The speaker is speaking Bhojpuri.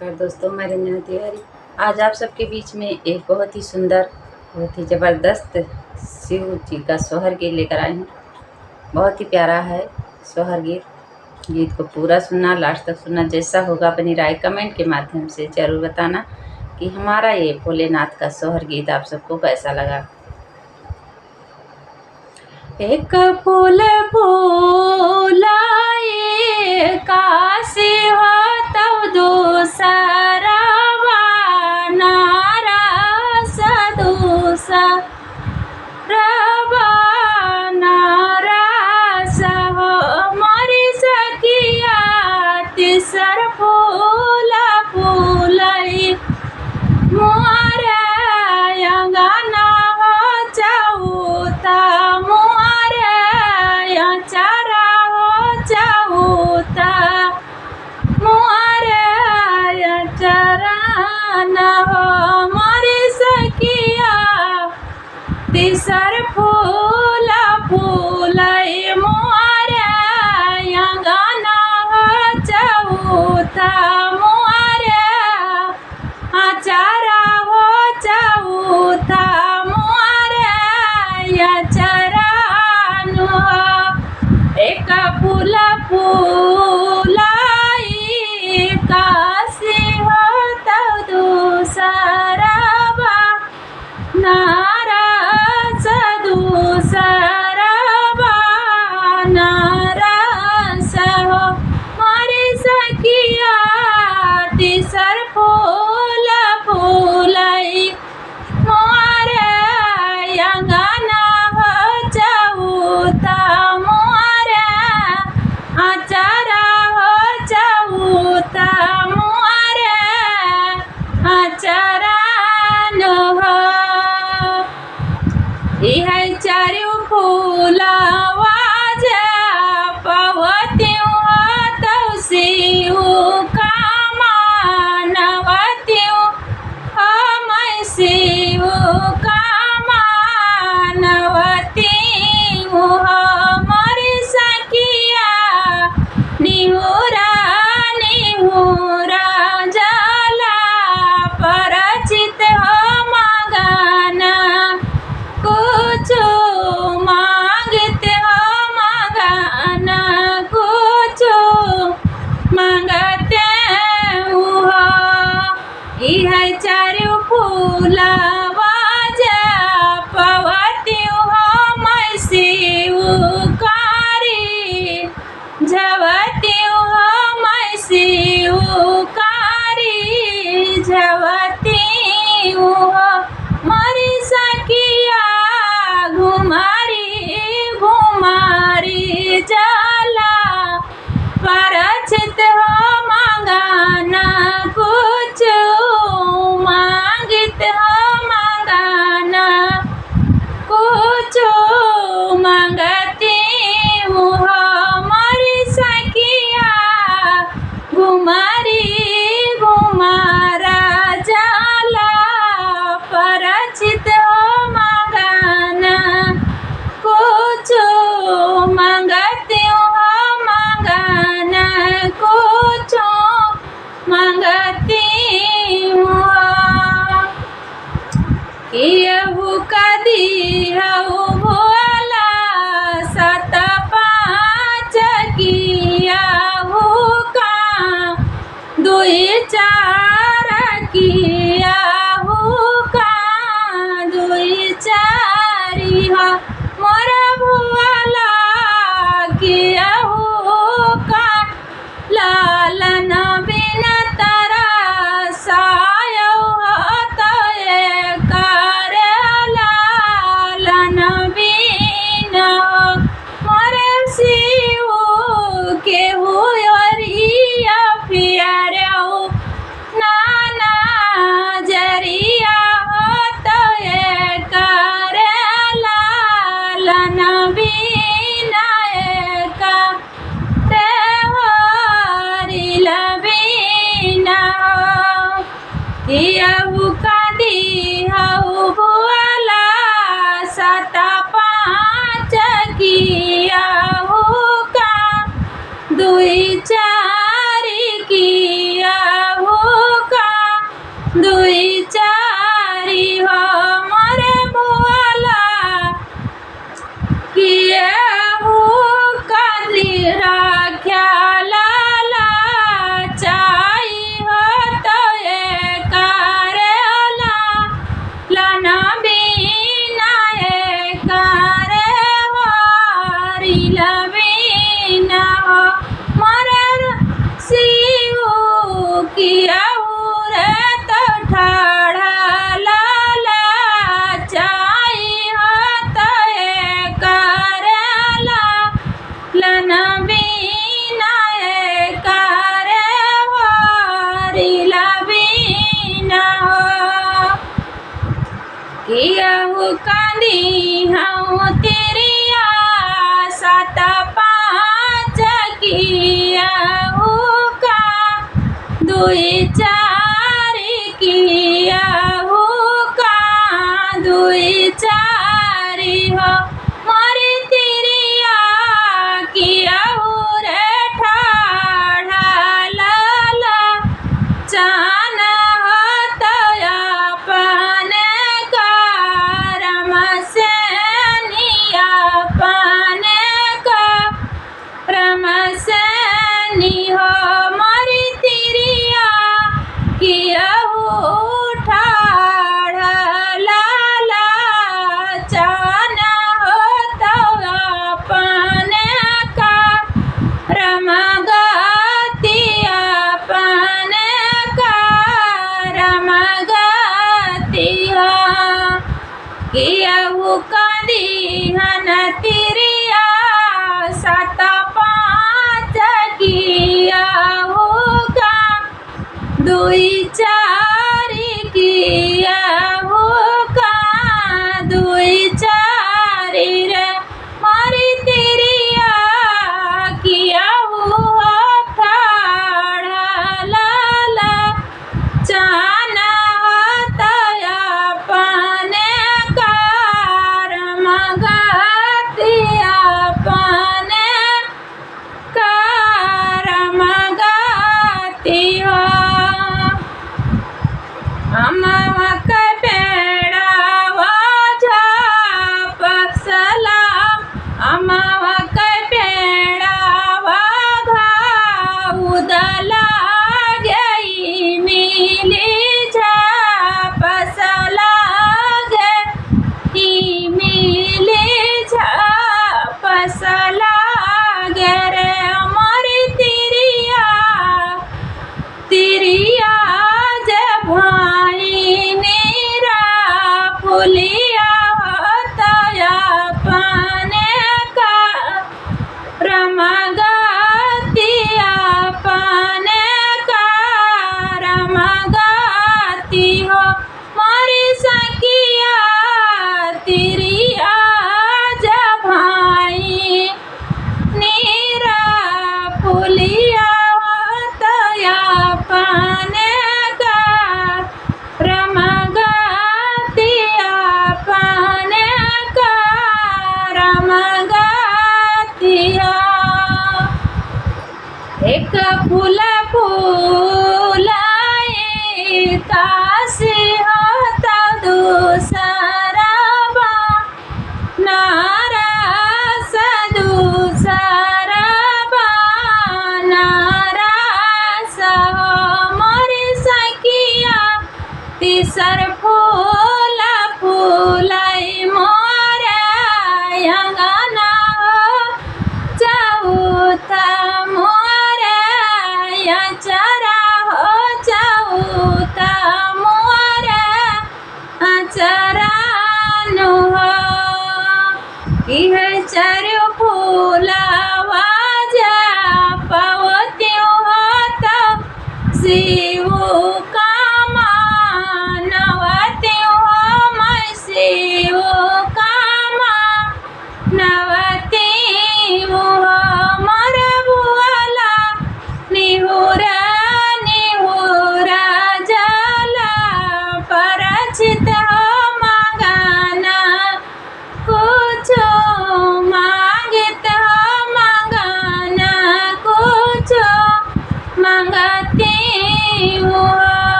नमस्कार दोस्तों, मैं रंजना तिवारी आज आप सबके बीच में एक बहुत ही सुंदर, बहुत ही ज़बरदस्त शिव जी का सोहर गीत लेकर आई हूँ। बहुत ही प्यारा है सोहर गीत। गीत को पूरा सुनना, लास्ट तक सुनना। जैसा होगा अपनी राय कमेंट के माध्यम से ज़रूर बताना कि हमारा ये भोलेनाथ का सोहर गीत आप सबको कैसा लगा। एक फूल फूलाए काशी हो तब दूसरा नारा सदूसा हो मरी सकिया तीसर फूल फूलई मुआरे अंगना हो चौथा मुआरे चारा हो चौथा मुआरे चरण हो मरी सकिया तीसर फूल फूलई मुआरे अंगना हो चौथा मुआरे चारा हो चौथा मुआरे चरण हो एक फूल फूलाई काशी हो तब दूसरा नारा दूसरा नारस हो मरी सकिया तीसर फूल फूलई मोरे अंगना हो चौथा मोरे चारा हो चौथा मोरे चरण हो यह चारू फूलवा जे पवतियों तब शिव का मानवतियों हम शिव का मानवती मरी सकिया निहुरा निहुरा जला परचित हो मगना कुछ मांगते हो मगना कुछ मांगते हो यह चारू फूलवा जे पवती हो मैं शिव कारी झवती हो मैं शिव कारी झवती हो मरी सकिया घुमारी घुमारी जाला परचित हो मंगाना कुछ मांगित हो मंगाना कुछ मांगती हो मरी सकिया घुमारी घुमारा जाला परचित हो मंगाना कुछ मांगती हो मंगाना कुछ मांगती हो केहू कदी हो भोला सत पाँच किया हो का दुई चार किया हो का दुई चारी हो मोरा भुआला किया हो का लालन बिना तारा सायो तो करे लालन बिना मोरे शिव के हुरिया प्यारे नाना जरिया हो तो करे लालन बिना केहू कदी हो भुआला सत पाँच किया हो का दुई चार किया हो दुई चारी हो मोरे भुआला किए काली राख्या लाला चाई हो तो ये कारेला लाना बीना ये कारे वारी लबीना हो मोरे शिव किया रे तो ठाड़ा लाला चाई हो तो ये कारेला लाना बीना ये कारे वारी लबीना हो किया कांदी हूँ तेरिया सात पाँच किया का दुई चार किया का दुई चारी हो मोरी तेरिया किया रे ठाढ़ा लाला चान हो तो अपने करम से अपने करम से हो मोरी तिरिया किया ठाढ़ा लाला चान हो तो अपने करम गति अपने करम गति हो किया कांदी हन तिरिया सात पाँच किया का दुई चार किया का दुई चारी रे मारी तिरिया किया ठाढ़ा लाला चान होता अपने करम गति अपने करम गति हो अमवा के पेड़ावा झापसला अमवा के पेड़ावा घाउदला गई मिली झापसला गई मिली झापसला रे अमरी तिरिया तिरिया भाई नीरा फुलिया होता अपने का रमगति अपने का रमगति हो मोरी सखिया तिरिया भाई नीरा फुलिया होता अपने एक फूल फूलाए काशी होता दूसरा नारास दूसरा नारास हो मोरी सखिया तीसर फूल फूलाई मोरे अंगना हो चौथा चरा हो चौथा मोरे चरानु हो यह चारो फूलवा जा पवती हो तो शिव